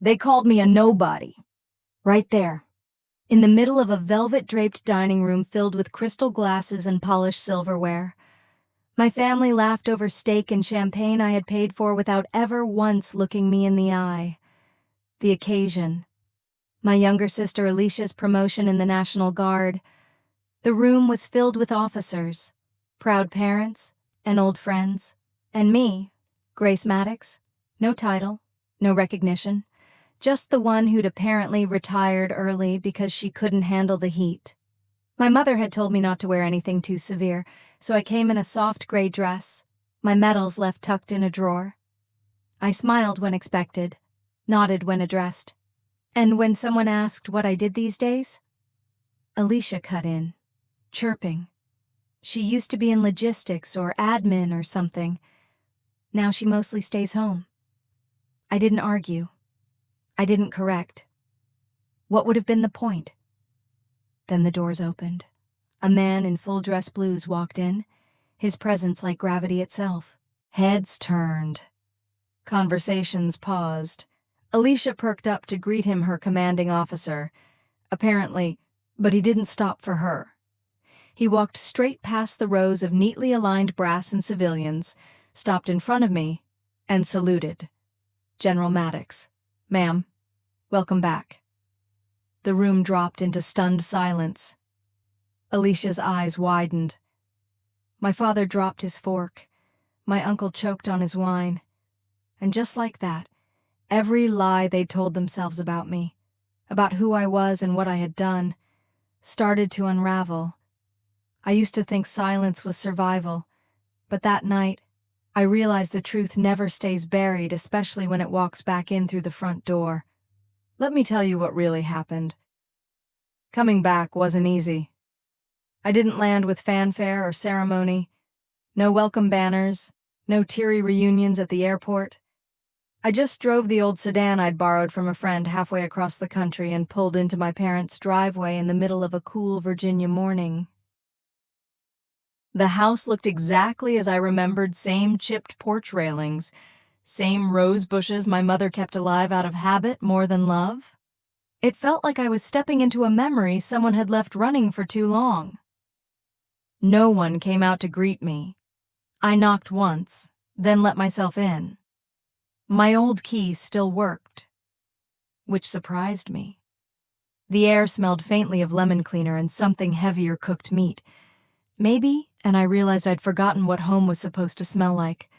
They called me a nobody. Right there, in the middle of a velvet-draped dining room filled with crystal glasses and polished silverware. My family laughed over steak and champagne I had paid for without ever once looking me in the eye. The occasion. My younger sister Alicia's promotion in the National Guard. The room was filled with officers, proud parents, and old friends. And me, Grace Maddox. No title, no recognition. Just the one who'd apparently retired early because she couldn't handle the heat. My mother had told me not to wear anything too severe, so I came in a soft gray dress, my medals left tucked in a drawer. I smiled when expected, nodded when addressed. And when someone asked what I did these days, Alicia cut in, chirping. She used to be in logistics or admin or something. Now she mostly stays home. I didn't argue. I didn't correct. What would have been the point? Then the doors opened. A man in full dress blues walked in, his presence like gravity itself. Heads turned. Conversations paused. Alicia perked up to greet him, her commanding officer. Apparently, but he didn't stop for her. He walked straight past the rows of neatly aligned brass and civilians, stopped in front of me, and saluted. General Maddox. Ma'am, welcome back. The room dropped into stunned silence. Alicia's eyes widened. My father dropped his fork. My uncle choked on his wine. And just like that, every lie they'd told themselves about me, about who I was and what I had done, started to unravel. I used to think silence was survival, but that night, I realized the truth never stays buried, especially when it walks back in through the front door. Let me tell you what really happened. Coming back wasn't easy. I didn't land with fanfare or ceremony. No welcome banners, no teary reunions at the airport. I just drove the old sedan I'd borrowed from a friend halfway across the country and pulled into my parents' driveway in the middle of a cool Virginia morning. The house looked exactly as I remembered, same chipped porch railings, same rose bushes my mother kept alive out of habit more than love. It felt like I was stepping into a memory someone had left running for too long. No one came out to greet me. I knocked once, then let myself in. My old key still worked, which surprised me. The air smelled faintly of lemon cleaner and something heavier cooked meat. Maybe, and I realized I'd forgotten what home was supposed to smell like.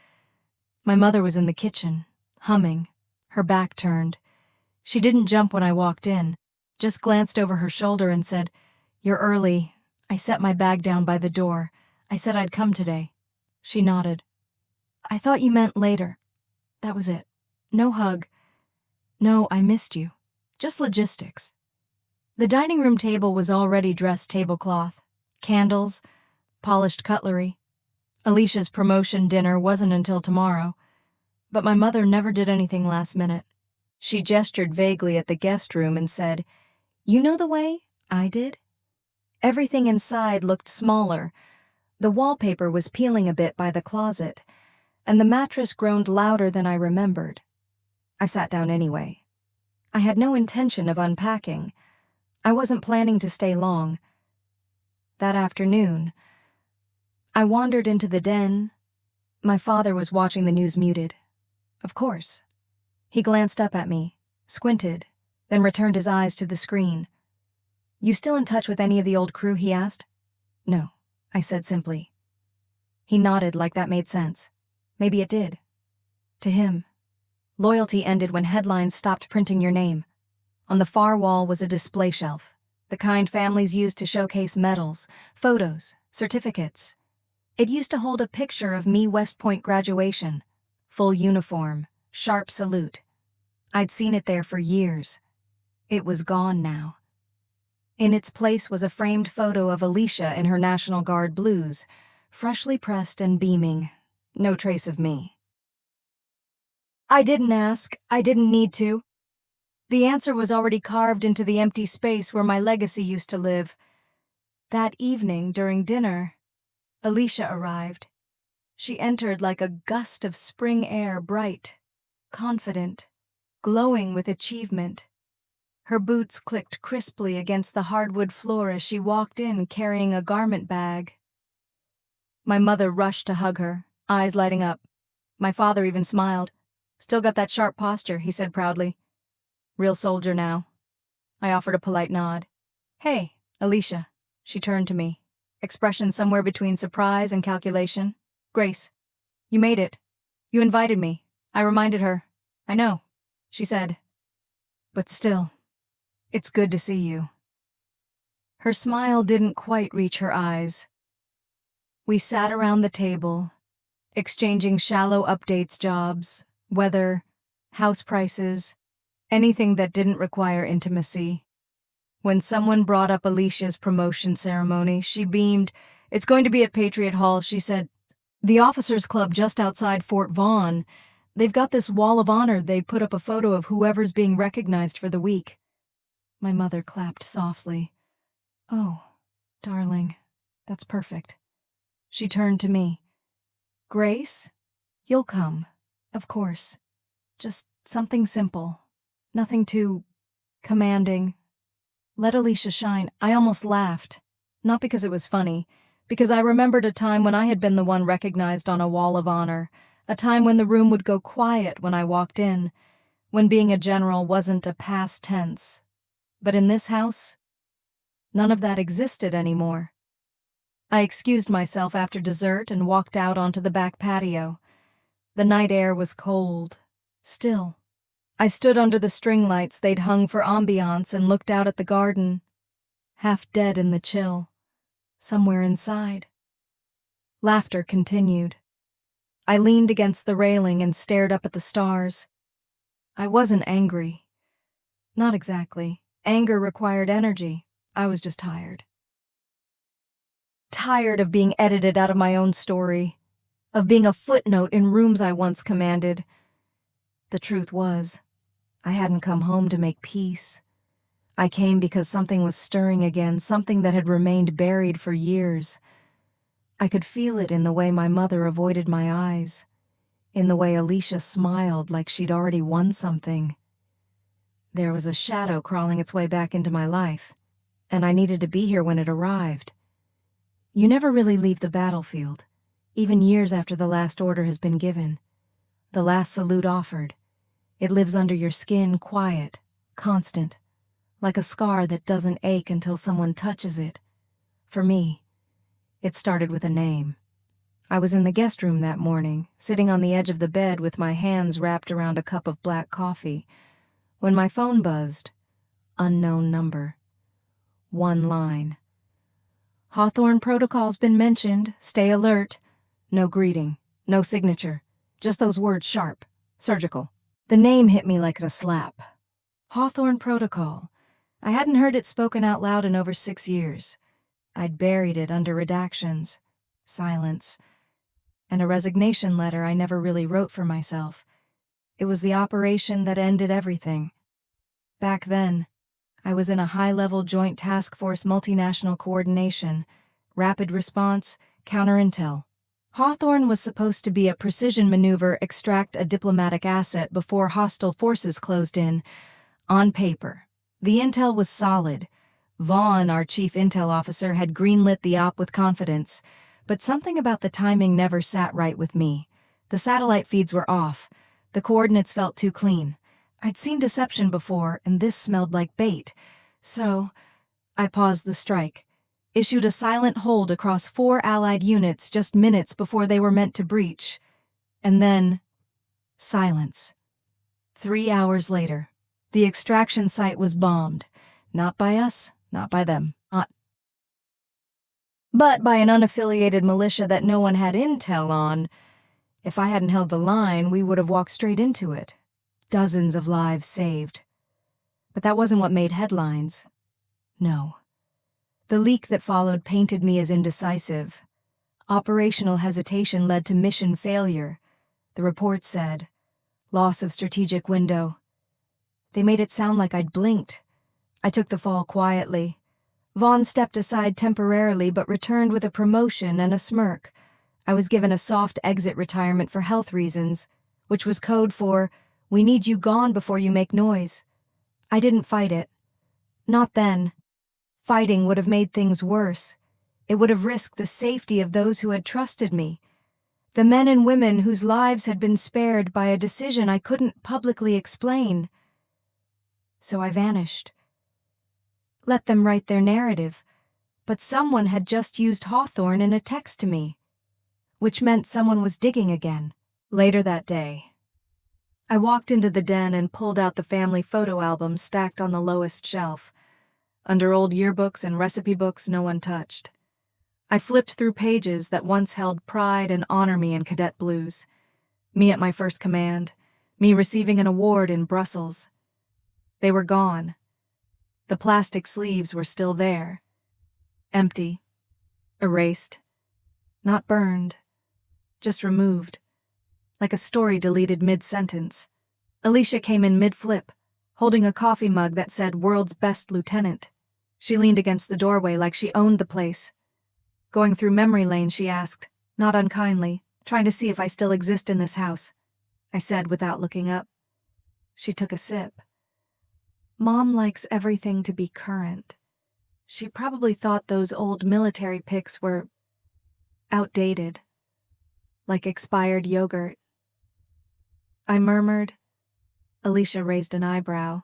My mother was in the kitchen, humming, her back turned. She didn't jump when I walked in, just glanced over her shoulder and said, "You're early. I set my bag down by the door. I said I'd come today." She nodded. "I thought you meant later." That was it. No hug. No, I missed you. Just logistics. The dining room table was already dressed tablecloth, candles, polished cutlery. Alicia's promotion dinner wasn't until tomorrow, but my mother never did anything last minute. She gestured vaguely at the guest room and said, "You know the way I did?" Everything inside looked smaller. The wallpaper was peeling a bit by the closet, and the mattress groaned louder than I remembered. I sat down anyway. I had no intention of unpacking. I wasn't planning to stay long. That afternoon, I wandered into the den. My father was watching the news muted. Of course. He glanced up at me, squinted, then returned his eyes to the screen. "You still in touch with any of the old crew?" he asked. "No," I said simply. He nodded like that made sense. Maybe it did. To him, loyalty ended when headlines stopped printing your name. On the far wall was a display shelf, the kind families used to showcase medals, photos, certificates. It used to hold a picture of me West Point graduation, full uniform, sharp salute. I'd seen it there for years. It was gone now. In its place was a framed photo of Alicia in her National Guard blues, freshly pressed and beaming. No trace of me. I didn't ask. I didn't need to. The answer was already carved into the empty space where my legacy used to live. That evening, during dinner, Alicia arrived. She entered like a gust of spring air, bright, confident, glowing with achievement. Her boots clicked crisply against the hardwood floor as she walked in carrying a garment bag. My mother rushed to hug her, eyes lighting up. My father even smiled. "Still got that sharp posture," he said proudly. "Real soldier now." I offered a polite nod. "Hey, Alicia." She turned to me, expression somewhere between surprise and calculation. "Grace, you made it. You invited me." I reminded her. "I know," she said. "But still, it's good to see you." Her smile didn't quite reach her eyes. We sat around the table, exchanging shallow updates, jobs, weather, house prices, anything that didn't require intimacy. When someone brought up Alicia's promotion ceremony, she beamed. "It's going to be at Patriot Hall," she said. "The officers' club just outside Fort Vaughn. They've got this wall of honor. They put up a photo of whoever's being recognized for the week." My mother clapped softly. "Oh, darling, that's perfect." She turned to me. "Grace, you'll come, of course. Just something simple. Nothing too commanding. Let Alicia shine." I almost laughed. Not because it was funny, because I remembered a time when I had been the one recognized on a wall of honor, a time when the room would go quiet when I walked in, when being a general wasn't a past tense. But in this house, none of that existed anymore. I excused myself after dessert and walked out onto the back patio. The night air was cold, still. I stood under the string lights they'd hung for ambiance and looked out at the garden, half dead in the chill. Somewhere inside. Laughter continued. I leaned against the railing and stared up at the stars. I wasn't angry. Not exactly. Anger required energy. I was just tired. Tired of being edited out of my own story, of being a footnote in rooms I once commanded. The truth was, I hadn't come home to make peace. I came because something was stirring again, something that had remained buried for years. I could feel it in the way my mother avoided my eyes, in the way Alicia smiled like she'd already won something. There was a shadow crawling its way back into my life, and I needed to be here when it arrived. You never really leave the battlefield, even years after the last order has been given. The last salute offered. It lives under your skin, quiet, constant, like a scar that doesn't ache until someone touches it. For me, it started with a name. I was in the guest room that morning, sitting on the edge of the bed with my hands wrapped around a cup of black coffee, when my phone buzzed. Unknown number. One line. "Hawthorne protocol's been mentioned. Stay alert." No greeting, no signature, just those words sharp, surgical. The name hit me like a slap. Hawthorne Protocol. I hadn't heard it spoken out loud in over 6 years. I'd buried it under redactions, silence, and a resignation letter I never really wrote for myself. It was the operation that ended everything. Back then, I was in a high-level joint task force multinational coordination, rapid response, counterintel. Hawthorne was supposed to be a precision maneuver, extract a diplomatic asset before hostile forces closed in. On paper, the intel was solid. Vaughn, our chief intel officer, had greenlit the op with confidence, but something about the timing never sat right with me. The satellite feeds were off. The coordinates felt too clean. I'd seen deception before, and this smelled like bait. So, I paused the strike, issued a silent hold across 4 Allied units just minutes before they were meant to breach. And then, silence. 3 hours later, the extraction site was bombed. Not by us, not by them. But by an unaffiliated militia that no one had intel on. If I hadn't held the line, we would have walked straight into it. Dozens of lives saved. But that wasn't what made headlines. No. The leak that followed painted me as indecisive. Operational hesitation led to mission failure. The report said, loss of strategic window. They made it sound like I'd blinked. I took the fall quietly. Vaughn stepped aside temporarily but returned with a promotion and a smirk. I was given a soft exit retirement for health reasons, which was code for, We need you gone before you make noise. I didn't fight it. Not then. Fighting would have made things worse. It would have risked the safety of those who had trusted me. The men and women whose lives had been spared by a decision I couldn't publicly explain. So I vanished. Let them write their narrative, but someone had just used Hawthorne in a text to me, which meant someone was digging again. Later that day, I walked into the den and pulled out the family photo albums stacked on the lowest shelf, under old yearbooks and recipe books no one touched. I flipped through pages that once held pride and honor me in cadet blues. Me at my first command, me receiving an award in Brussels. They were gone. The plastic sleeves were still there. Empty. Erased. Not burned. Just removed. Like a story deleted mid-sentence. Alicia came in mid-flip, holding a coffee mug that said "World's Best Lieutenant." She leaned against the doorway like she owned the place. Going through memory lane, she asked, not unkindly, trying to see if I still exist in this house. I said without looking up. She took a sip. Mom likes everything to be current. She probably thought those old military pics were outdated, like expired yogurt. I murmured. Alicia raised an eyebrow.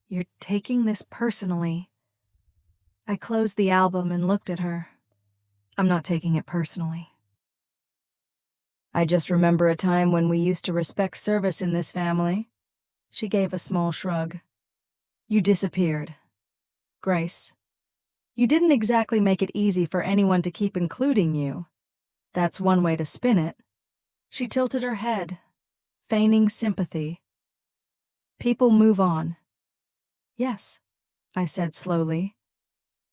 You're taking this personally. I closed the album and looked at her. I'm not taking it personally. I just remember a time when we used to respect service in this family. She gave a small shrug. You disappeared. Grace. You didn't exactly make it easy for anyone to keep including you. That's one way to spin it. She tilted her head, feigning sympathy. People move on. Yes, I said slowly.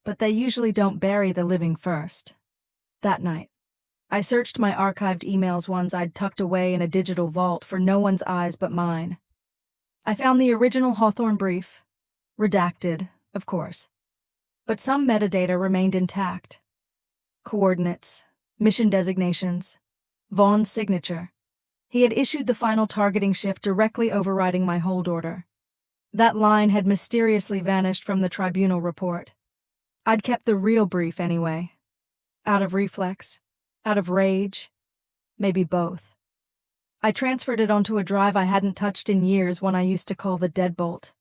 But they usually don't bury the living first. That night, I searched my archived emails, ones I'd tucked away in a digital vault for no one's eyes but mine. I found the original Hawthorne brief, redacted, of course, but some metadata remained intact. Coordinates, mission designations, Vaughn's signature. He had issued the final targeting shift directly overriding my hold order. That line had mysteriously vanished from the tribunal report. I'd kept the real brief anyway. Out of reflex, out of rage, maybe both. I transferred it onto a drive I hadn't touched in years, one I used to call the deadbolt.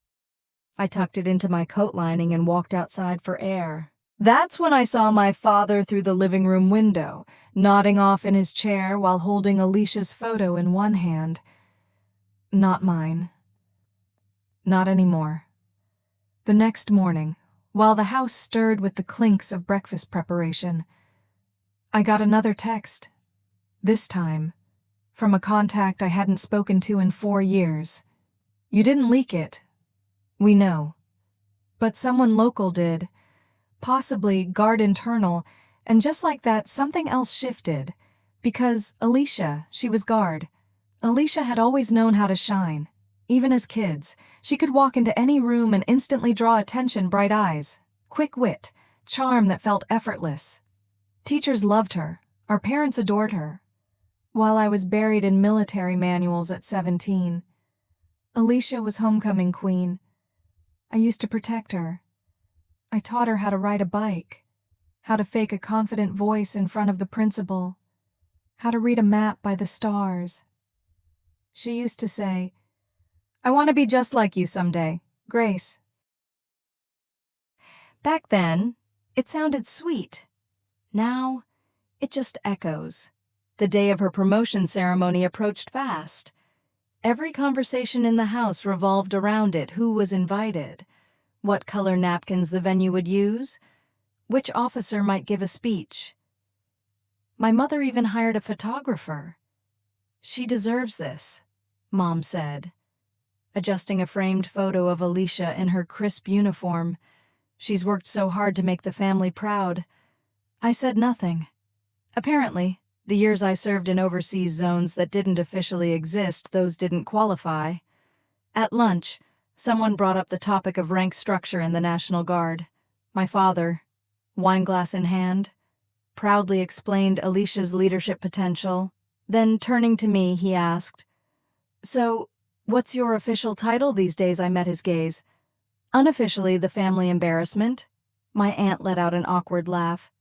I tucked it into my coat lining and walked outside for air. That's when I saw my father through the living room window, nodding off in his chair while holding Alicia's photo in one hand. Not mine. Not anymore. The next morning, while the house stirred with the clinks of breakfast preparation, I got another text, this time, from a contact I hadn't spoken to in 4 years. You didn't leak it. We know. But someone local did, possibly guard internal, and just like that, something else shifted. Because Alicia, she was guard. Alicia had always known how to shine. Even as kids, she could walk into any room and instantly draw attention, bright eyes, quick wit, charm that felt effortless. Teachers loved her. Our parents adored her. While I was buried in military manuals at 17, Alicia was homecoming queen. I used to protect her. I taught her how to ride a bike, how to fake a confident voice in front of the principal, how to read a map by the stars. She used to say, I want to be just like you someday, Grace. Back then, it sounded sweet. Now, it just echoes. The day of her promotion ceremony approached fast. Every conversation in the house revolved around it: who was invited, what color napkins the venue would use, which officer might give a speech. My mother even hired a photographer. She deserves this, Mom said, adjusting a framed photo of Alicia in her crisp uniform. She's worked so hard to make the family proud. I said nothing. Apparently, the years I served in overseas zones that didn't officially exist, those didn't qualify. At lunch, someone brought up the topic of rank structure in the National Guard. My father, wineglass in hand, proudly explained Alicia's leadership potential. Then, turning to me, he asked, So, What's your official title these days? I met his gaze. Unofficially, the family embarrassment. My aunt let out an awkward laugh.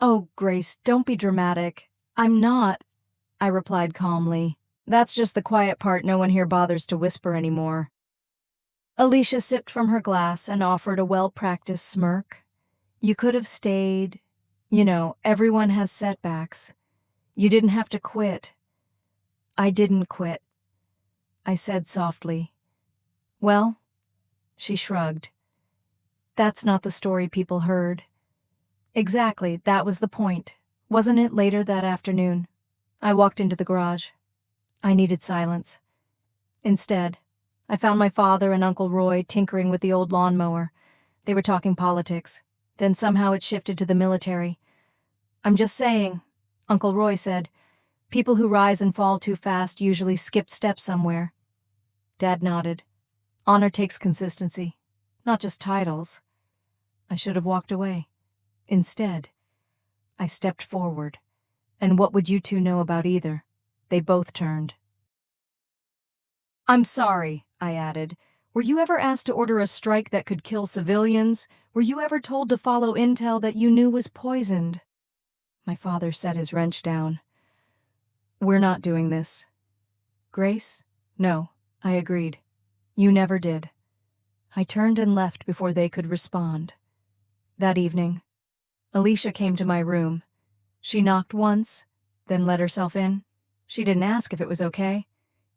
Oh, Grace, don't be dramatic. I'm not, I replied calmly. That's just the quiet part no one here bothers to whisper anymore. Alicia sipped from her glass and offered a well-practiced smirk. You could have stayed. You know, everyone has setbacks. You didn't have to quit. I didn't quit, I said softly. Well, she shrugged. That's not the story people heard. Exactly, that was the point. Wasn't it later that afternoon? I walked into the garage. I needed silence. Instead, I found my father and Uncle Roy tinkering with the old lawnmower. They were talking politics. Then somehow it shifted to the military. I'm just saying, Uncle Roy said. People who rise and fall too fast usually skip steps somewhere. Dad nodded. Honor takes consistency, not just titles. I should have walked away. Instead, I stepped forward. And what would you two know about either? They both turned. I'm sorry, I added. Were you ever asked to order a strike that could kill civilians? Were you ever told to follow intel that you knew was poisoned? My father set his wrench down. We're not doing this. Grace? No, I agreed. You never did. I turned and left before they could respond. That evening, Alicia came to my room. She knocked once, then let herself in. She didn't ask if it was okay.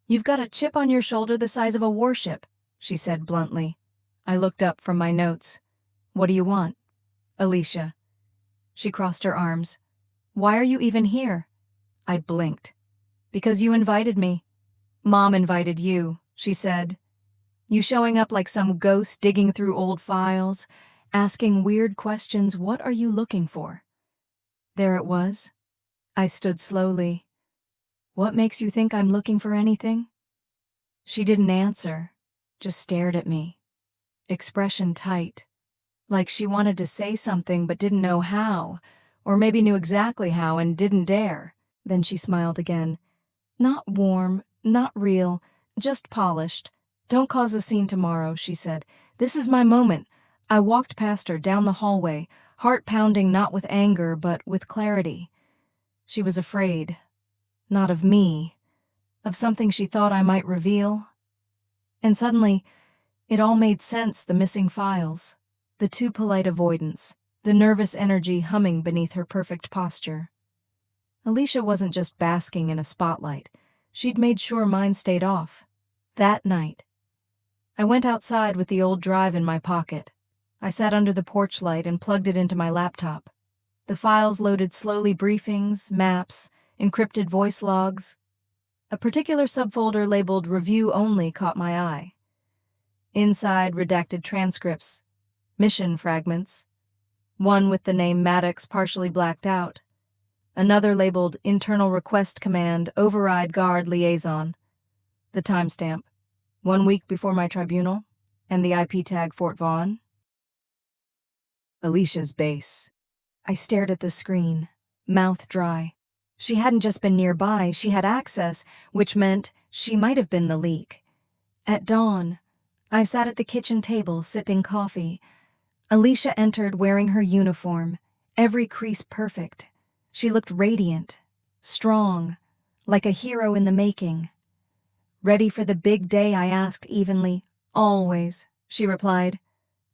You've got a chip on your shoulder the size of a warship, she said bluntly. I looked up from my notes. What do you want? Alicia. She crossed her arms. Why are you even here? I blinked. Because you invited me. Mom invited you, she said. You showing up like some ghost digging through old files, asking weird questions. What are you looking for? There it was. I stood slowly. What makes you think I'm looking for anything? She didn't answer, just stared at me. Expression tight, like she wanted to say something but didn't know how, or maybe knew exactly how and didn't dare. Then she smiled again. Not warm, not real, just polished. Don't cause a scene tomorrow, she said. This is my moment. I walked past her down the hallway, heart pounding not with anger but with clarity. She was afraid. Not of me, of something she thought I might reveal. And suddenly, it all made sense, the missing files, the too polite avoidance, the nervous energy humming beneath her perfect posture. Alicia wasn't just basking in a spotlight. She'd made sure mine stayed off. That night, I went outside with the old drive in my pocket. I sat under the porch light and plugged it into my laptop. The files loaded slowly: briefings, maps, encrypted voice logs. A particular subfolder labeled Review Only caught my eye. Inside, redacted transcripts, mission fragments. One with the name Maddox partially blacked out. Another labeled Internal Request Command Override Guard Liaison. The timestamp, 1 week before my tribunal, and the IP tag Fort Vaughn. Alicia's base. I stared at the screen, mouth dry. She hadn't just been nearby, she had access, which meant she might have been the leak. At dawn, I sat at the kitchen table sipping coffee. Alicia entered wearing her uniform, every crease perfect. She looked radiant, strong, like a hero in the making. Ready for the big day, I asked evenly. Always, she replied.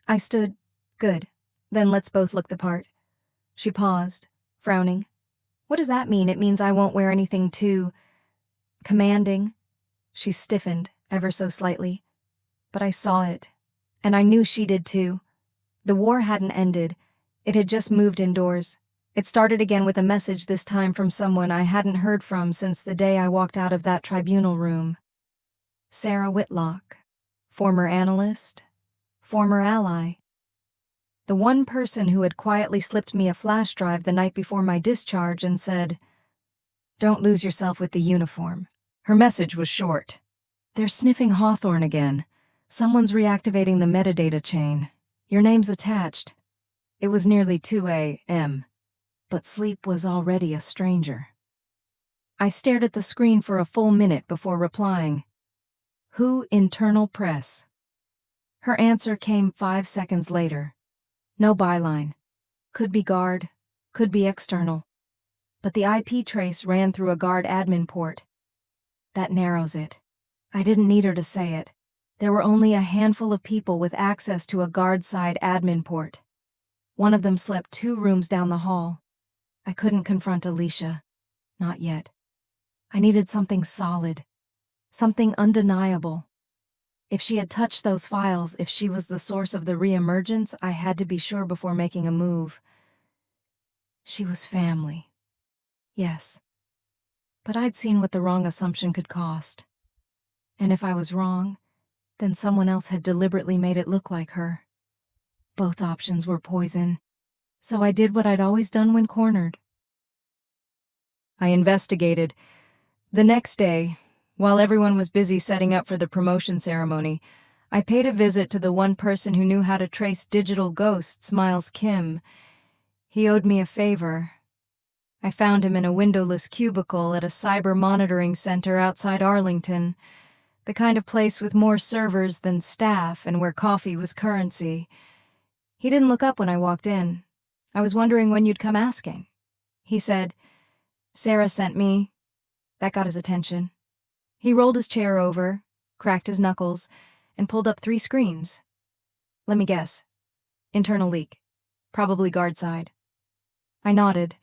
I stood. Good. Then let's both look the part. She paused, frowning. What does that mean? It means I won't wear anything too commanding. She stiffened, ever so slightly. But I saw it, and I knew she did too. The war hadn't ended. It had just moved indoors. It started again with a message, this time from someone I hadn't heard from since the day I walked out of that tribunal room. Sarah Whitlock, former analyst, former ally. The one person who had quietly slipped me a flash drive the night before my discharge and said, "Don't lose yourself with the uniform." Her message was short. "They're sniffing Hawthorne again. Someone's reactivating the metadata chain. Your name's attached." It was nearly 2 a.m., but sleep was already a stranger. I stared at the screen for a full minute before replying. Who internal press? Her answer came 5 seconds later. No byline. Could be guard, could be external. But the IP trace ran through a guard admin port. That narrows it. I didn't need her to say it. There were only a handful of people with access to a guard-side admin port. One of them slept 2 rooms down the hall. I couldn't confront Alicia. Not yet. I needed something solid. Something undeniable. If she had touched those files, if she was the source of the reemergence, I had to be sure before making a move. She was family. Yes. But I'd seen what the wrong assumption could cost. And if I was wrong, then someone else had deliberately made it look like her. Both options were poison. So I did what I'd always done when cornered. I investigated. The next day, while everyone was busy setting up for the promotion ceremony, I paid a visit to the one person who knew how to trace digital ghosts, Miles Kim. He owed me a favor. I found him in a windowless cubicle at a cyber monitoring center outside Arlington, the kind of place with more servers than staff and where coffee was currency. He didn't look up when I walked in. I was wondering when you'd come asking. He said, "Sarah sent me." That got his attention. He rolled his chair over, cracked his knuckles, and pulled up 3 screens. Let me guess. Internal leak. Probably guard side. I nodded.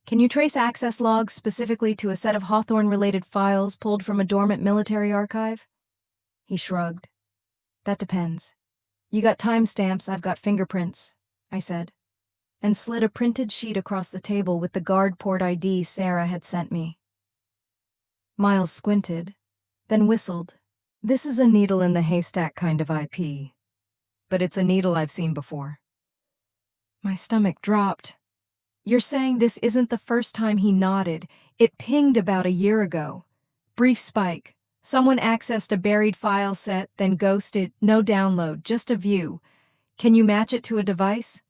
Can you trace access logs specifically to a set of Hawthorne-related files pulled from a dormant military archive? He shrugged. That depends. You got timestamps, I've got fingerprints, I said, and slid a printed sheet across the table with the guard port ID Sarah had sent me. Miles squinted, then whistled. This is a needle in the haystack kind of IP, but it's a needle I've seen before. My stomach dropped. You're saying this isn't the first time? He nodded. It pinged about a year ago. Brief spike. Someone accessed a buried file set, then ghosted. No download, just a view. Can you match it to a device?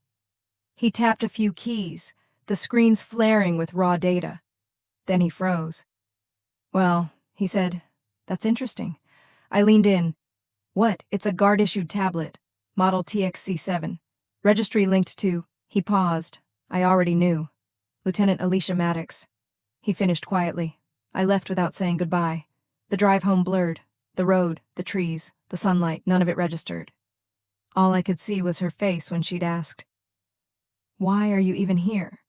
He tapped a few keys, the screens flaring with raw data. Then he froze. Well, he said, that's interesting. I leaned in. What? It's a guard-issued tablet. Model TXC7. Registry linked to... He paused. I already knew. Lieutenant Alicia Maddox. He finished quietly. I left without saying goodbye. The drive home blurred. The road, the trees, the sunlight, none of it registered. All I could see was her face when she'd asked, "Why are you even here?"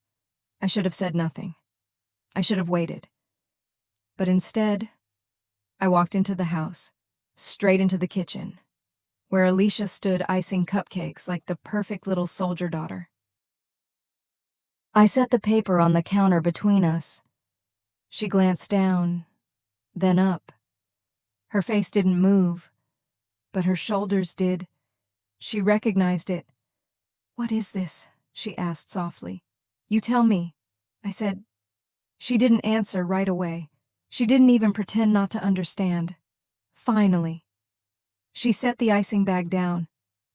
I should have said nothing. I should have waited. But instead, I walked into the house, straight into the kitchen, where Alicia stood icing cupcakes like the perfect little soldier daughter. I set the paper on the counter between us. She glanced down, then up. Her face didn't move, but her shoulders did. She recognized it. "What is this?" she asked softly. "You tell me," I said. She didn't answer right away. She didn't even pretend not to understand. Finally, she set the icing bag down.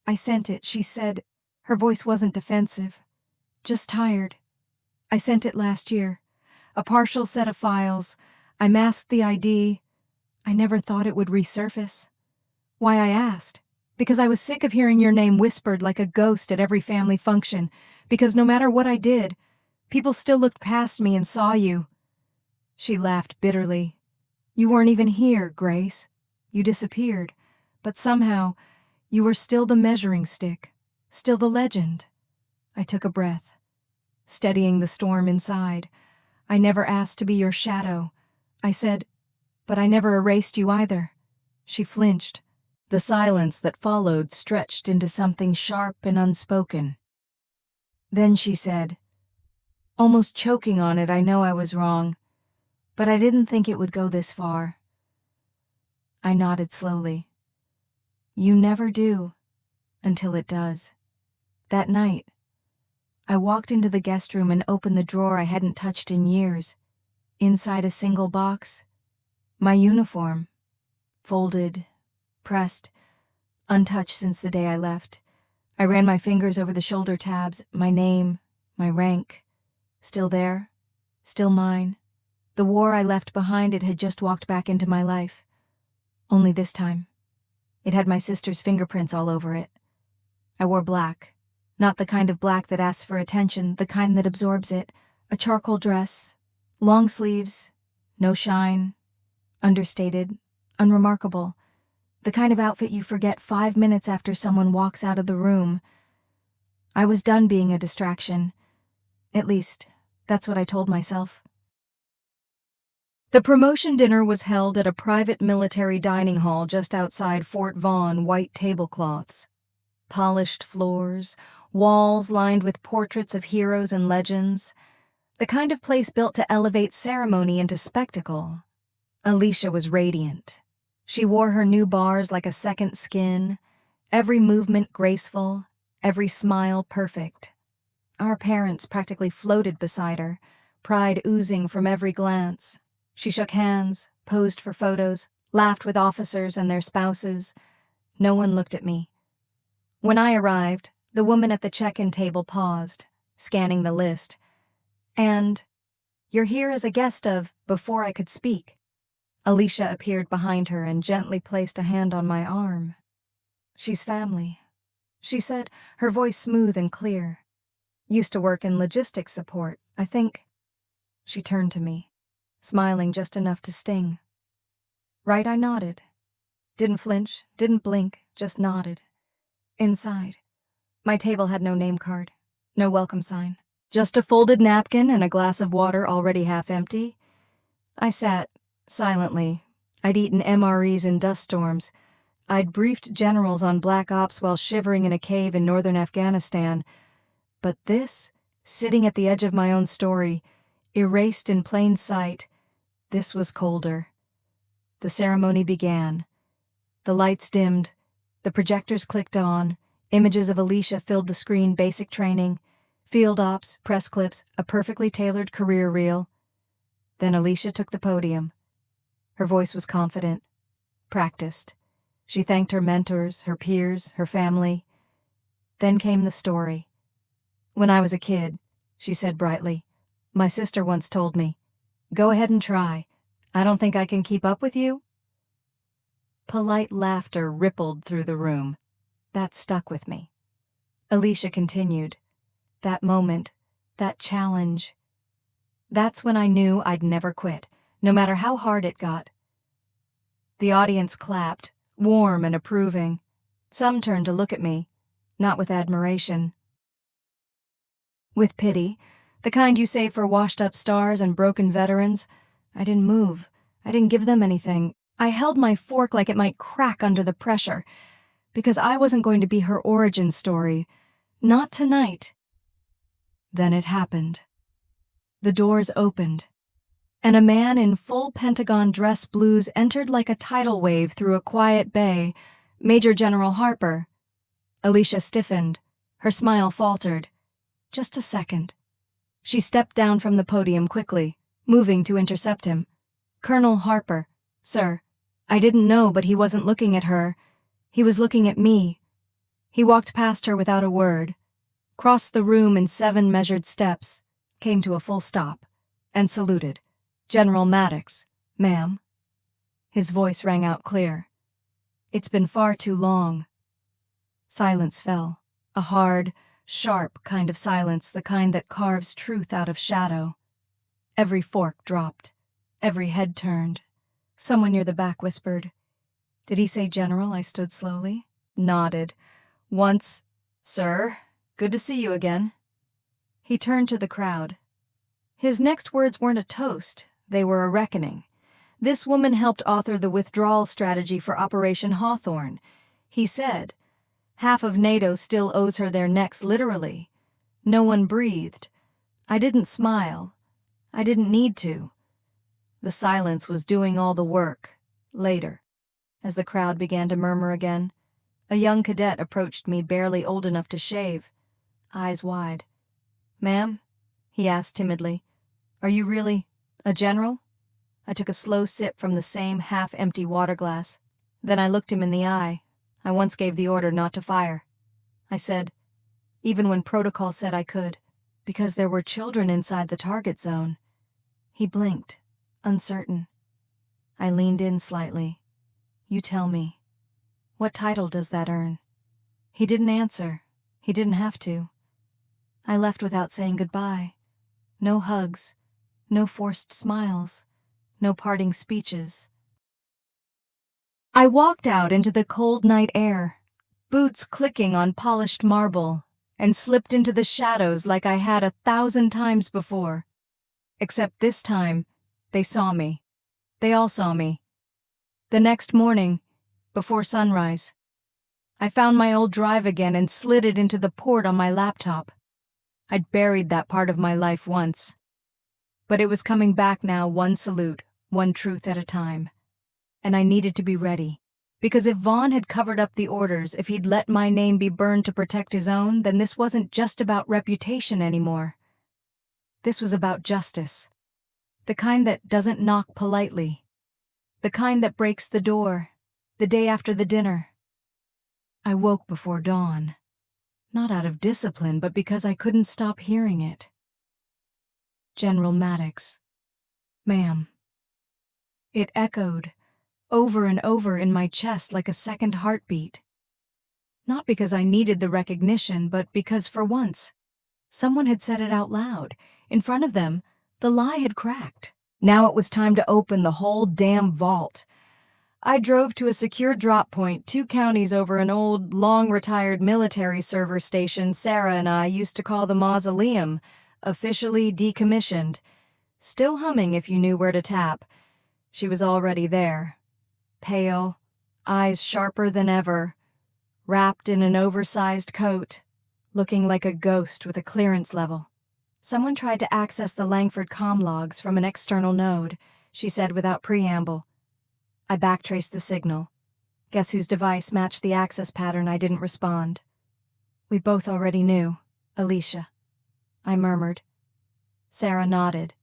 "I sent it," she said. Her voice wasn't defensive, just tired. "I sent it last year. A partial set of files. I masked the ID. I never thought it would resurface. Why I asked? Because I was sick of hearing your name whispered like a ghost at every family function. Because no matter what I did, people still looked past me and saw you." She laughed bitterly. "You weren't even here, Grace. You disappeared. But somehow, you were still the measuring stick. Still the legend." I took a breath, steadying the storm inside. "I never asked to be your shadow." I said, "But I never erased you either." She flinched. The silence that followed stretched into something sharp and unspoken. Then she said, almost choking on it, "I know I was wrong, but I didn't think it would go this far." I nodded slowly. "You never do, until it does." That night, I walked into the guest room and opened the drawer I hadn't touched in years. Inside a single box, my uniform, folded, pressed, untouched since the day I left. I ran my fingers over the shoulder tabs, my name, my rank. Still there, still mine. The war I left behind, it had just walked back into my life. Only this time, it had my sister's fingerprints all over it. I wore black. Not the kind of black that asks for attention, the kind that absorbs it. A charcoal dress, long sleeves, no shine, understated, unremarkable. The kind of outfit you forget 5 minutes after someone walks out of the room. I was done being a distraction. At least, that's what I told myself. The promotion dinner was held at a private military dining hall just outside Fort Vaughn, white tablecloths. Polished floors, walls lined with portraits of heroes and legends. The kind of place built to elevate ceremony into spectacle. Alicia was radiant. She wore her new bars like a second skin, every movement graceful, every smile perfect. Our parents practically floated beside her, pride oozing from every glance. She shook hands, posed for photos, laughed with officers and their spouses. No one looked at me. When I arrived, the woman at the check-in table paused, scanning the list. And, "You're here as a guest of," before I could speak. Alicia appeared behind her and gently placed a hand on my arm. "She's family," she said, her voice smooth and clear. "Used to work in logistics support, I think." She turned to me, smiling just enough to sting. Right, I nodded. Didn't flinch, didn't blink, just nodded. Inside, my table had no name card, no welcome sign, just a folded napkin and a glass of water already half empty. I sat, silently. I'd eaten MREs in dust storms. I'd briefed generals on black ops while shivering in a cave in northern Afghanistan. But this, sitting at the edge of my own story, erased in plain sight, this was colder. The ceremony began. The lights dimmed. The projectors clicked on. Images of Alicia filled the screen. Basic training, field ops, press clips, a perfectly tailored career reel. Then Alicia took the podium. Her voice was confident, practiced. She thanked her mentors, her peers, her family. Then came the story. "When I was a kid," she said brightly, "my sister once told me, 'Go ahead and try. I don't think I can keep up with you.'" Polite laughter rippled through the room. That stuck with me. Alicia continued. That moment, that challenge. That's when I knew I'd never quit, no matter how hard it got. The audience clapped, warm and approving. Some turned to look at me, not with admiration. With pity, the kind you save for washed-up stars and broken veterans. I didn't move. I didn't give them anything. I held my fork like it might crack under the pressure, because I wasn't going to be her origin story. Not tonight. Then it happened. The doors opened, and a man in full Pentagon dress blues entered like a tidal wave through a quiet bay, Major General Harper. Alicia stiffened. Her smile faltered. Just a second. She stepped down from the podium quickly, moving to intercept him. "Colonel Harper, sir." I didn't know, but he wasn't looking at her. He was looking at me. He walked past her without a word, crossed the room in 7 measured steps, came to a full stop, and saluted. "General Maddox, ma'am." His voice rang out clear. "It's been far too long." Silence fell, a hard, sharp kind of silence, the kind that carves truth out of shadow. Every fork dropped, every head turned. Someone near the back whispered, "Did he say General?" I stood slowly, nodded. Once, "Sir, good to see you again." He turned to the crowd. His next words weren't a toast, they were a reckoning. This woman helped author the withdrawal strategy for Operation Hawthorne. He said, "Half of NATO still owes her their necks literally." No one breathed. I didn't smile. I didn't need to. The silence was doing all the work. Later, as the crowd began to murmur again, a young cadet approached me, barely old enough to shave, eyes wide. "Ma'am," he asked timidly, "are you really a general?" I took a slow sip from the same half-empty water glass. Then I looked him in the eye. "I once gave the order not to fire," I said, even when protocol said I could, because there were children inside the target zone. He blinked, uncertain. I leaned in slightly. You tell me. What title does that earn? He didn't answer. He didn't have to. I left without saying goodbye. No hugs. No forced smiles. No parting speeches. I walked out into the cold night air, boots clicking on polished marble, and slipped into the shadows like I had 1,000 times before. Except this time, they saw me. They all saw me. The next morning, before sunrise, I found my old drive again and slid it into the port on my laptop. I'd buried that part of my life once. But it was coming back now, one salute, one truth at a time. And I needed to be ready. Because if Vaughn had covered up the orders, if he'd let my name be burned to protect his own, then this wasn't just about reputation anymore. This was about justice. The kind that doesn't knock politely. The kind that breaks the door, the day after the dinner. I woke before dawn. Not out of discipline, but because I couldn't stop hearing it. General Maddox. Ma'am. It echoed, over and over in my chest like a second heartbeat. Not because I needed the recognition, but because for once, someone had said it out loud. In front of them, the lie had cracked. Now it was time to open the whole damn vault. I drove to a secure drop point 2 counties over an old, long-retired military server station Sarah and I used to call the Mausoleum, officially decommissioned. Still humming if you knew where to tap. She was already there. Pale, eyes sharper than ever, wrapped in an oversized coat, looking like a ghost with a clearance level. Someone tried to access the Langford comm logs from an external node, she said without preamble. I backtraced the signal. Guess whose device matched the access pattern? I didn't respond. We both already knew. Alicia. I murmured. Sarah nodded.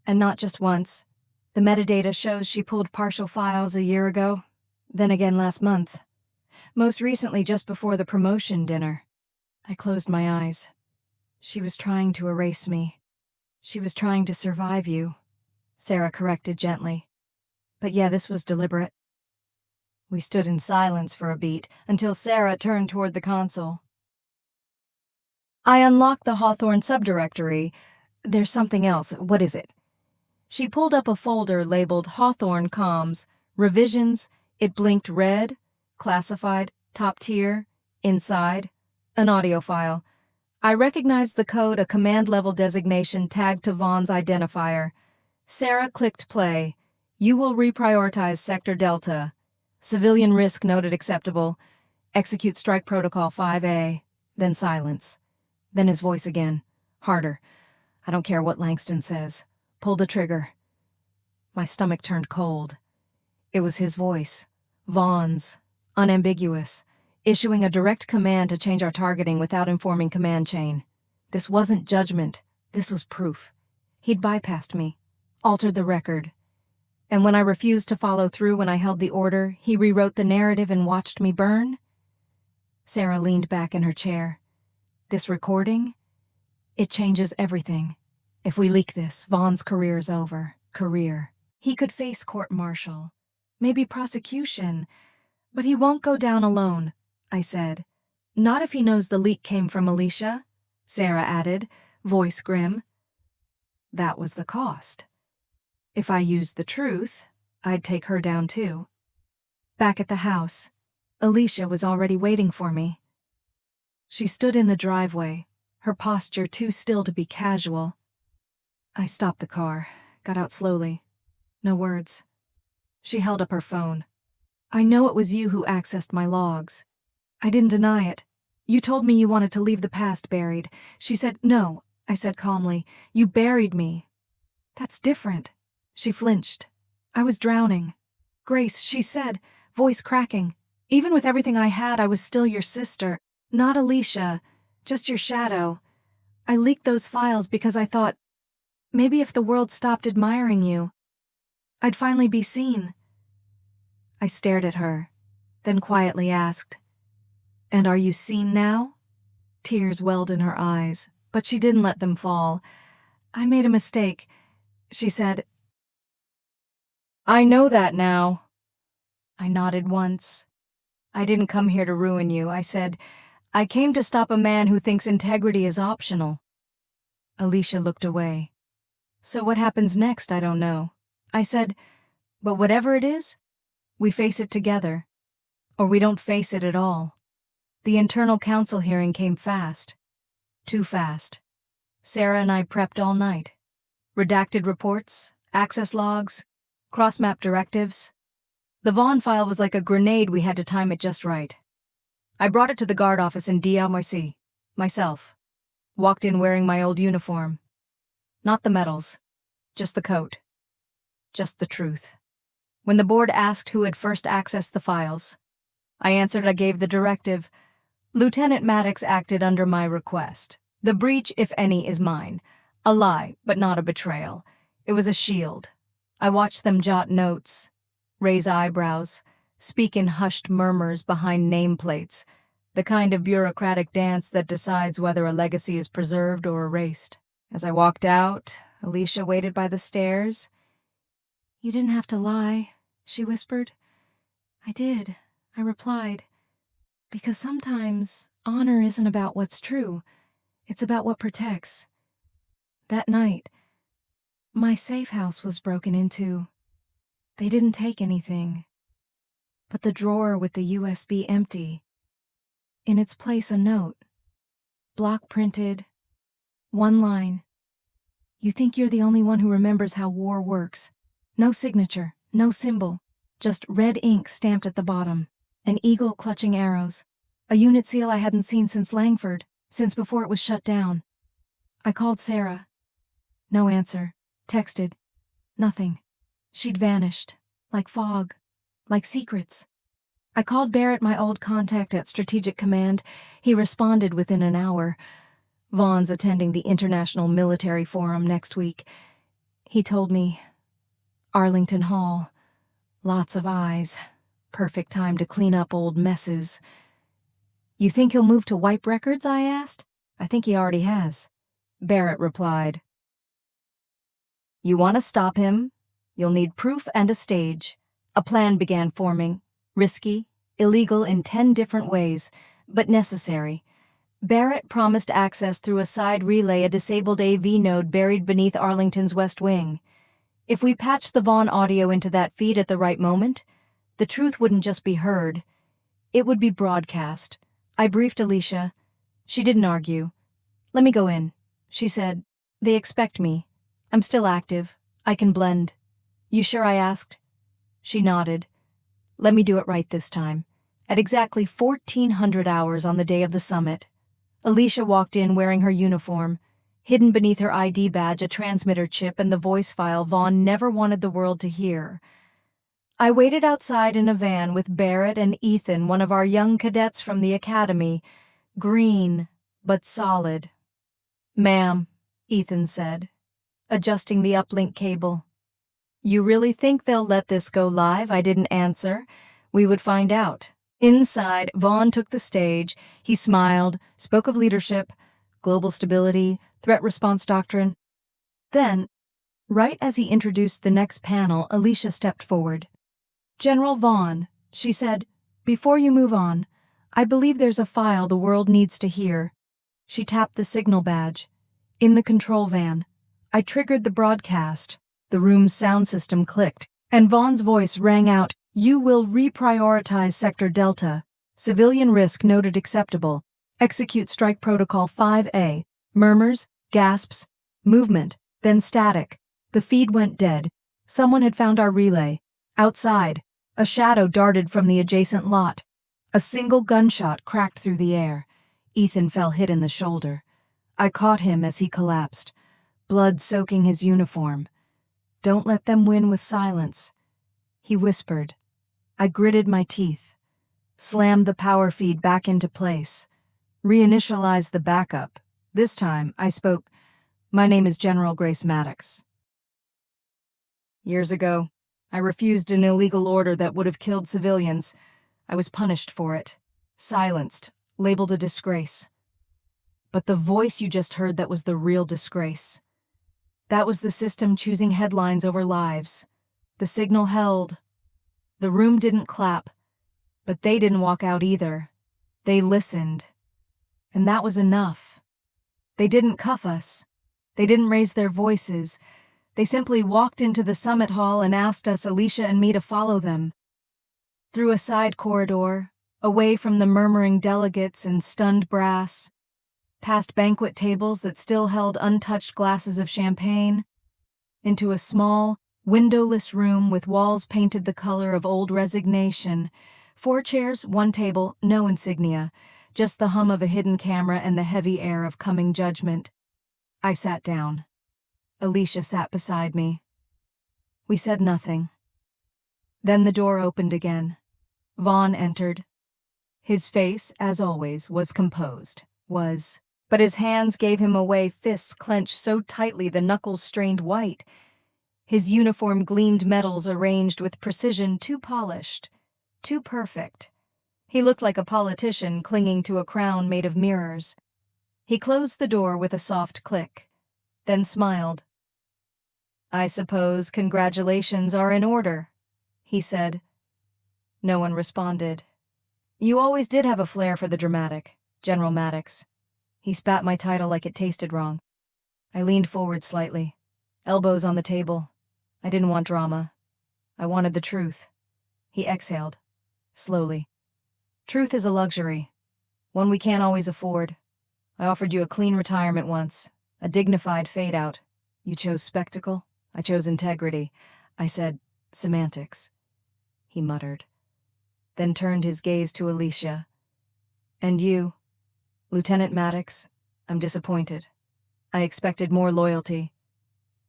And not just once. The metadata shows she pulled partial files a year ago, then again last month. Most recently just before the promotion dinner. I closed my eyes. She was trying to erase me. She was trying to survive you, Sarah corrected gently. But yeah, this was deliberate. We stood in silence for a beat until Sarah turned toward the console. I unlocked the Hawthorne subdirectory. There's something else. What is it? She pulled up a folder labeled Hawthorne Comms, Revisions. It blinked red, classified, top tier, inside, an audio file. I recognized the code, a command-level designation tagged to Vaughn's identifier. Sarah clicked play. You will reprioritize Sector Delta. Civilian risk noted acceptable. Execute Strike Protocol 5A. Then silence. Then his voice again. Harder. I don't care what Langston says. Pull the trigger. My stomach turned cold. It was his voice. Vaughn's. Unambiguous. Issuing a direct command to change our targeting without informing command chain. This wasn't judgment. This was proof. He'd bypassed me. Altered the record. And when I refused to follow through when I held the order, he rewrote the narrative and watched me burn? Sarah leaned back in her chair. This recording? It changes everything. If we leak this, Vaughn's career's over. Career. He could face court-martial. Maybe prosecution. But he won't go down alone, I said. Not if he knows the leak came from Alicia, Sarah added, voice grim. That was the cost. If I used the truth, I'd take her down too. Back at the house, Alicia was already waiting for me. She stood in the driveway, her posture too still to be casual. I stopped the car, got out slowly. No words. She held up her phone. I know it was you who accessed my logs. I didn't deny it. You told me you wanted to leave the past buried. She said, no, I said calmly. You buried me. That's different. She flinched. I was drowning. Grace, she said, voice cracking. Even with everything I had, I was still your sister. Not Alicia, just your shadow. I leaked those files because I thought, maybe if the world stopped admiring you, I'd finally be seen. I stared at her, then quietly asked, and are you seen now? Tears welled in her eyes, but she didn't let them fall. I made a mistake. She said, I know that now. I nodded once. I didn't come here to ruin you, I said. I came to stop a man who thinks integrity is optional. Alicia looked away. So what happens next, I don't know. I said, but whatever it is, we face it together. Or we don't face it at all. The internal council hearing came fast. Too fast. Sarah and I prepped all night. Redacted reports, access logs, cross-map directives. The Vaughn file was like a grenade, we had to time it just right. I brought it to the guard office in Diamorcy, myself. Walked in wearing my old uniform. Not the medals, just the coat. Just the truth. When the board asked who had first accessed the files, I answered I gave the directive. Lieutenant Maddox acted under my request. The breach, if any, is mine. A lie, but not a betrayal. It was a shield. I watched them jot notes, raise eyebrows, speak in hushed murmurs behind nameplates, the kind of bureaucratic dance that decides whether a legacy is preserved or erased. As I walked out, Alicia waited by the stairs. "You didn't have to lie," she whispered. "I did," I replied. "Because sometimes honor isn't about what's true. It's about what protects." That night, my safe house was broken into. They didn't take anything. But the drawer with the USB empty. In its place, a note. Block printed. One line. "You think you're the only one who remembers how war works. No signature, no symbol. Just red ink stamped at the bottom. An eagle clutching arrows. A unit seal I hadn't seen since Langford, since before it was shut down. I called Sarah. No answer. Texted. Nothing. She'd vanished. Like fog. Like secrets. I called Barrett, my old contact at Strategic Command. He responded within an hour. Vaughn's attending the International Military Forum next week. He told me, Arlington Hall. Lots of eyes. Perfect time to clean up old messes. "You think he'll move to wipe records?" I asked. "I think he already has." Barrett replied, "You want to stop him? You'll need proof and a stage." A plan began forming. Risky, illegal in 10 different ways, but necessary. Barrett promised access through a side relay, a disabled AV node buried beneath Arlington's West Wing. If we patched the Vaughn audio into that feed at the right moment, the truth wouldn't just be heard. It would be broadcast. I briefed Alicia. She didn't argue. "Let me go in," she said. "They expect me. I'm still active. I can blend." "You sure?" I asked. She nodded. "Let me do it right this time." At exactly 1400 hours on the day of the summit, Alicia walked in wearing her uniform. Hidden beneath her ID badge, a transmitter chip and the voice file Vaughn never wanted the world to hear. I waited outside in a van with Barrett and Ethan, one of our young cadets from the academy, green but solid. "Ma'am," Ethan said, adjusting the uplink cable. "You really think they'll let this go live?" I didn't answer. We would find out. Inside, Vaughn took the stage. He smiled, spoke of leadership, global stability, threat response doctrine. Then, right as he introduced the next panel, Alicia stepped forward. "General Vaughn," she said, "before you move on, I believe there's a file the world needs to hear." She tapped the signal badge. In the control van, I triggered the broadcast. The room's sound system clicked, and Vaughn's voice rang out, "You will reprioritize Sector Delta. Civilian risk noted acceptable. Execute Strike Protocol 5A. Murmurs, gasps, movement, then static. The feed went dead. Someone had found our relay. Outside, a shadow darted from the adjacent lot. A single gunshot cracked through the air. Ethan fell hit in the shoulder. I caught him as he collapsed, blood soaking his uniform. "Don't let them win with silence," he whispered. I gritted my teeth, slammed the power feed back into place, reinitialized the backup. This time, I spoke, "My name is General Grace Maddox. Years ago, I refused an illegal order that would have killed civilians. I was punished for it, silenced, labeled a disgrace. But the voice you just heard, that was the real disgrace. That was the system choosing headlines over lives. The signal held. The room didn't clap, but they didn't walk out either. They listened. And that was enough. They didn't cuff us. They didn't raise their voices. They simply walked into the summit hall and asked us, Alicia and me, to follow them. Through a side corridor, away from the murmuring delegates and stunned brass, past banquet tables that still held untouched glasses of champagne, into a small, windowless room with walls painted the color of old resignation. 4 chairs, 1 table, no insignia, just the hum of a hidden camera and the heavy air of coming judgment. I sat down. Alicia sat beside me. We said nothing. Then the door opened again. Vaughn entered. His face, as always, was composed. But his hands gave him away, fists clenched so tightly the knuckles strained white. His uniform gleamed metals arranged with precision too polished, too perfect. He looked like a politician clinging to a crown made of mirrors. He closed the door with a soft click, then smiled. "I suppose congratulations are in order," he said. No one responded. "You always did have a flair for the dramatic, General Maddox." He spat my title like it tasted wrong. I leaned forward slightly, elbows on the table. I didn't want drama. I wanted the truth. He exhaled, slowly. "Truth is a luxury, one we can't always afford. I offered you a clean retirement once, a dignified fade-out. You chose spectacle, I chose integrity. I said, semantics." He muttered, then turned his gaze to Alicia. "And you, Lieutenant Maddox, I'm disappointed. I expected more loyalty."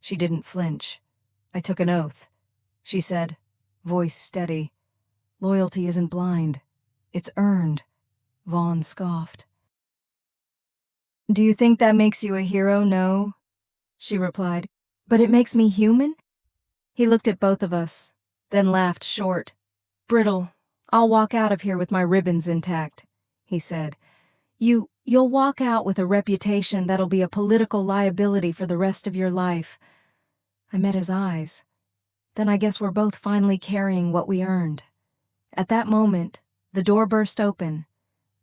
She didn't flinch. I took an oath. She said, voice steady, "Loyalty isn't blind. It's earned." Vaughn scoffed. "Do you think that makes you a hero?" "No," she replied. "But it makes me human?" He looked at both of us, then laughed short. "Brittle. I'll walk out of here with my ribbons intact," he said. You'll walk out with a reputation that'll be a political liability for the rest of your life." I met his eyes. Then I guess we're both finally carrying what we earned. At that moment, the door burst open.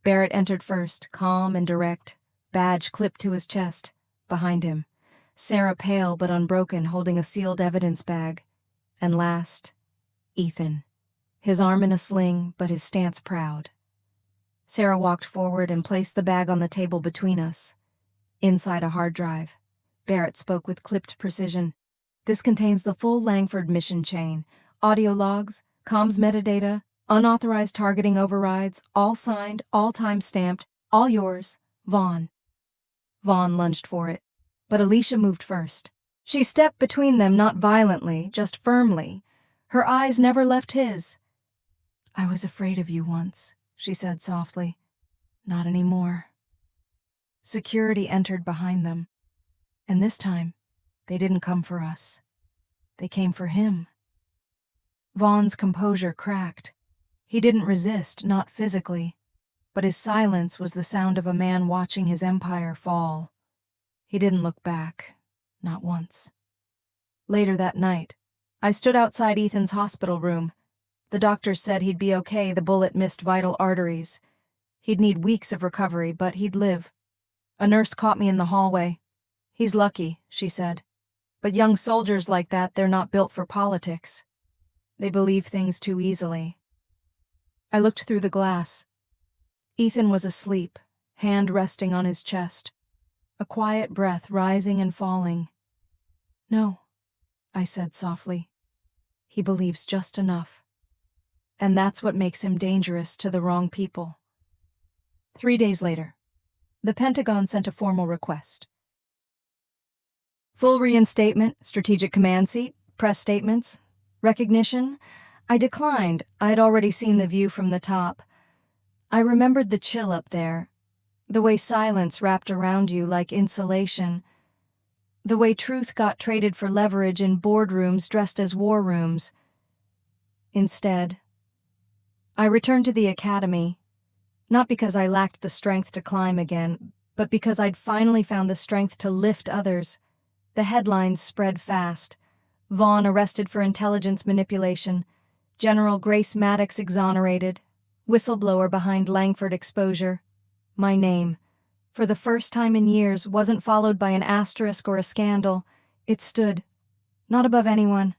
Barrett entered first, calm and direct, badge clipped to his chest, behind him. Sarah, pale but unbroken, holding a sealed evidence bag. And last, Ethan, his arm in a sling, but his stance proud. Sarah walked forward and placed the bag on the table between us. Inside a hard drive. Barrett spoke with clipped precision. "This contains the full Langford mission chain, audio logs, comms metadata, unauthorized targeting overrides, all signed, all time-stamped, all yours, Vaughn." Vaughn lunged for it, but Alicia moved first. She stepped between them, not violently, just firmly. Her eyes never left his. "I was afraid of you once," she said softly. "Not anymore." Security entered behind them. And this time, they didn't come for us. They came for him. Vaughn's composure cracked. He didn't resist, not physically, but his silence was the sound of a man watching his empire fall. He didn't look back, not once. Later that night, I stood outside Ethan's hospital room. The doctors said he'd be okay. The bullet missed vital arteries. He'd need weeks of recovery, but he'd live. A nurse caught me in the hallway. "He's lucky," she said. "But young soldiers like that, they're not built for politics. They believe things too easily." I looked through the glass. Ethan was asleep, hand resting on his chest. A quiet breath rising and falling. "No," I said softly. "He believes just enough. And that's what makes him dangerous to the wrong people." 3 days later, the Pentagon sent a formal request. Full reinstatement, strategic command seat, press statements, recognition. I declined. I'd already seen the view from the top. I remembered the chill up there, the way silence wrapped around you like insulation, the way truth got traded for leverage in boardrooms dressed as war rooms. Instead, I returned to the academy, not because I lacked the strength to climb again, but because I'd finally found the strength to lift others. The headlines spread fast. Vaughn arrested for intelligence manipulation. General Grace Maddox exonerated. Whistleblower behind Langford exposure. My name, for the first time in years, wasn't followed by an asterisk or a scandal. It stood, not above anyone,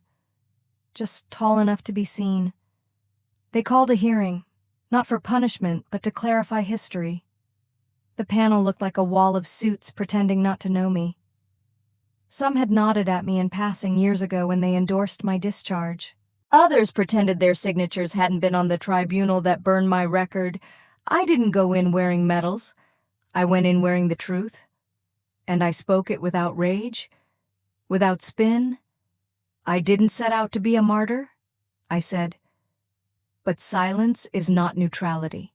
just tall enough to be seen. They called a hearing, not for punishment, but to clarify history. The panel looked like a wall of suits pretending not to know me. Some had nodded at me in passing years ago when they endorsed my discharge. Others pretended their signatures hadn't been on the tribunal that burned my record. I didn't go in wearing medals. I went in wearing the truth. And I spoke it without rage, without spin. I didn't set out to be a martyr. I said, but silence is not neutrality,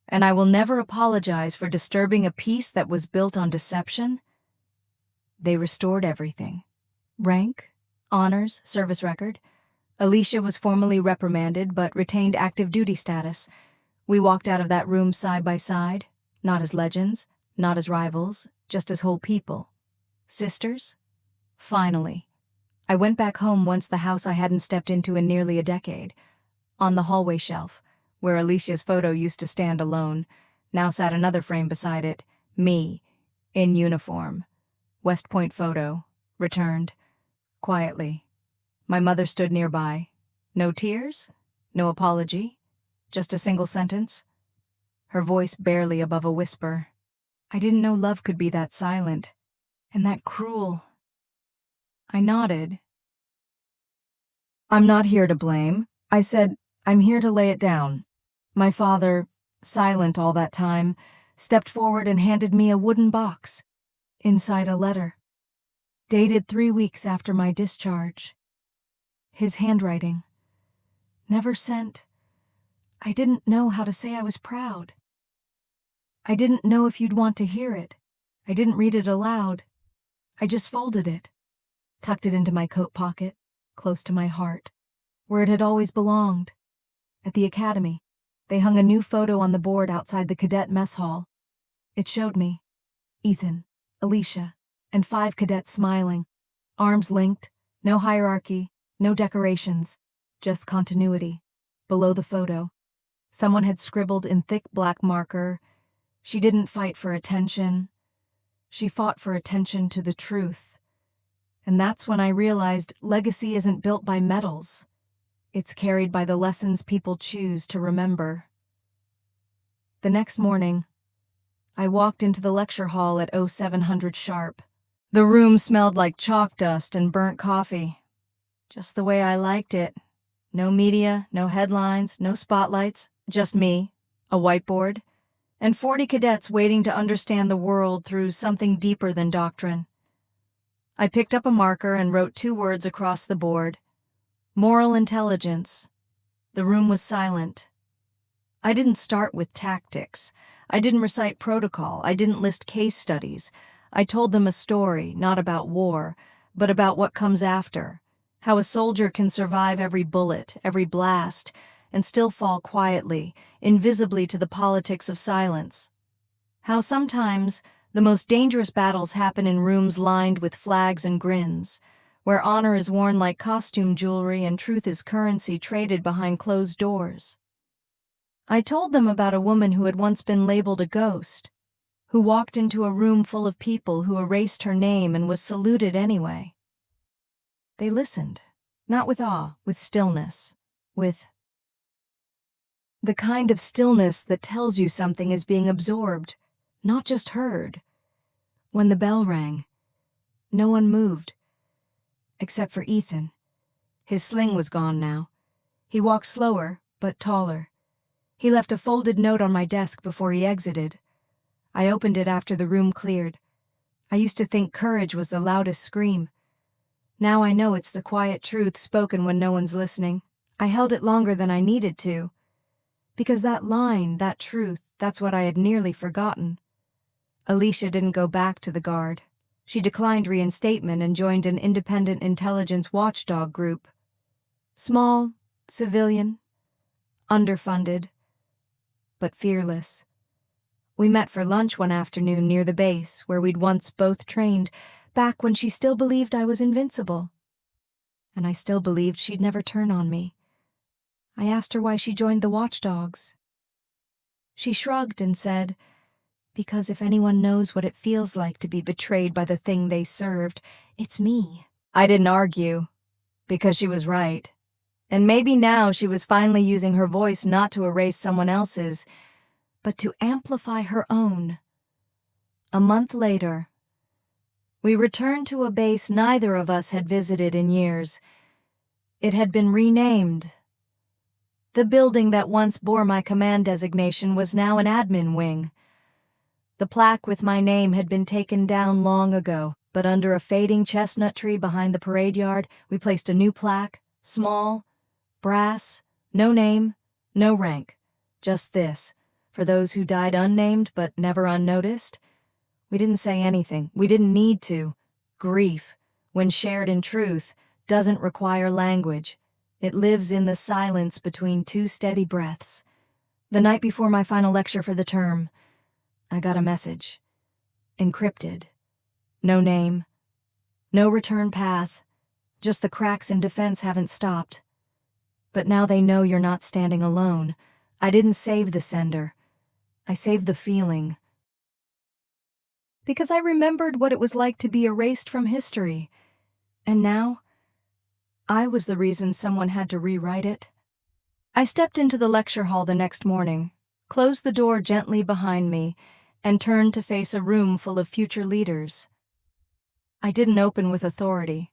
and I will never apologize for disturbing a peace that was built on deception. They restored everything. Rank, honors, service record. Alicia was formally reprimanded but retained active duty status. We walked out of that room side by side, not as legends, not as rivals, just as whole people. Sisters? Finally. I went back home once the house I hadn't stepped into in nearly a decade. On the hallway shelf, where Alicia's photo used to stand alone, now sat another frame beside it, me, in uniform. West Point photo, returned, quietly. My mother stood nearby. No tears, no apology, just a single sentence. Her voice barely above a whisper. I didn't know love could be that silent, and that cruel. I nodded. I'm not here to blame. I said, I'm here to lay it down. My father, silent all that time, stepped forward and handed me a wooden box. Inside a letter. Dated 3 weeks after my discharge. His handwriting. Never sent. I didn't know how to say I was proud. I didn't know if you'd want to hear it. I didn't read it aloud. I just folded it, tucked it into my coat pocket, close to my heart, where it had always belonged. At the academy, they hung a new photo on the board outside the cadet mess hall. It showed me, Ethan, Alicia, and 5 cadets smiling, arms linked, no hierarchy, no decorations, just continuity. Below the photo, someone had scribbled in thick black marker, she didn't fight for attention. She fought for attention to the truth. And that's when I realized legacy isn't built by medals. It's carried by the lessons people choose to remember. The next morning, I walked into the lecture hall at 0700 sharp. The room smelled like chalk dust and burnt coffee. Just the way I liked it. No media, no headlines, no spotlights, just me, a whiteboard, and 40 cadets waiting to understand the world through something deeper than doctrine. I picked up a marker and wrote 2 words across the board. Moral intelligence. The room was silent. I didn't start with tactics. I didn't recite protocol. I didn't list case studies. I told them a story, not about war, but about what comes after. How a soldier can survive every bullet, every blast, and still fall quietly, invisibly to the politics of silence. How sometimes the most dangerous battles happen in rooms lined with flags and grins, where honor is worn like costume jewelry and truth is currency traded behind closed doors. I told them about a woman who had once been labeled a ghost, who walked into a room full of people who erased her name and was saluted anyway. They listened, not with awe, with stillness, with the kind of stillness that tells you something is being absorbed, not just heard. When the bell rang, no one moved, except for Ethan. His sling was gone now. He walked slower, but taller. He left a folded note on my desk before he exited. I opened it after the room cleared. I used to think courage was the loudest scream. Now I know it's the quiet truth spoken when no one's listening. I held it longer than I needed to, because that line, that truth, that's what I had nearly forgotten. Alicia didn't go back to the Guard. She declined reinstatement and joined an independent intelligence watchdog group. Small, civilian, underfunded, but fearless. We met for lunch one afternoon near the base where we'd once both trained, back when she still believed I was invincible. And I still believed she'd never turn on me. I asked her why she joined the watchdogs. She shrugged and said, "Because if anyone knows what it feels like to be betrayed by the thing they served, it's me." I didn't argue, because she was right. And maybe now she was finally using her voice not to erase someone else's, but to amplify her own. A month later, we returned to a base neither of us had visited in years. It had been renamed. The building that once bore my command designation was now an admin wing. The plaque with my name had been taken down long ago, but under a fading chestnut tree behind the parade yard, we placed a new plaque, small, brass, no name, no rank. Just this, for those who died unnamed but never unnoticed. We didn't say anything. We didn't need to. Grief, when shared in truth, doesn't require language. It lives in the silence between two steady breaths. The night before my final lecture for the term, I got a message. Encrypted. No name. No return path. Just the cracks in defense haven't stopped. But now they know you're not standing alone. I didn't save the sender. I saved the feeling. Because I remembered what it was like to be erased from history. And now, I was the reason someone had to rewrite it. I stepped into the lecture hall the next morning, closed the door gently behind me, and turned to face a room full of future leaders. I didn't open with authority.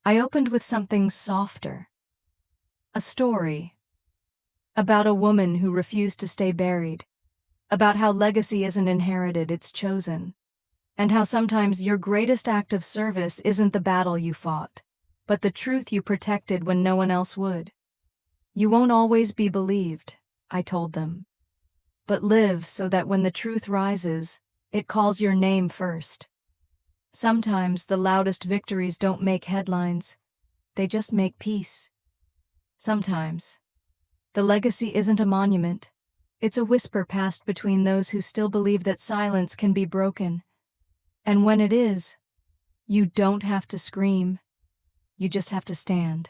I opened with something softer. A story. About a woman who refused to stay buried. About how legacy isn't inherited, it's chosen. And how sometimes your greatest act of service isn't the battle you fought, but the truth you protected when no one else would. You won't always be believed, I told them. But live so that when the truth rises, it calls your name first. Sometimes the loudest victories don't make headlines. They just make peace. Sometimes, the legacy isn't a monument. It's a whisper passed between those who still believe that silence can be broken. And when it is, you don't have to scream. You just have to stand.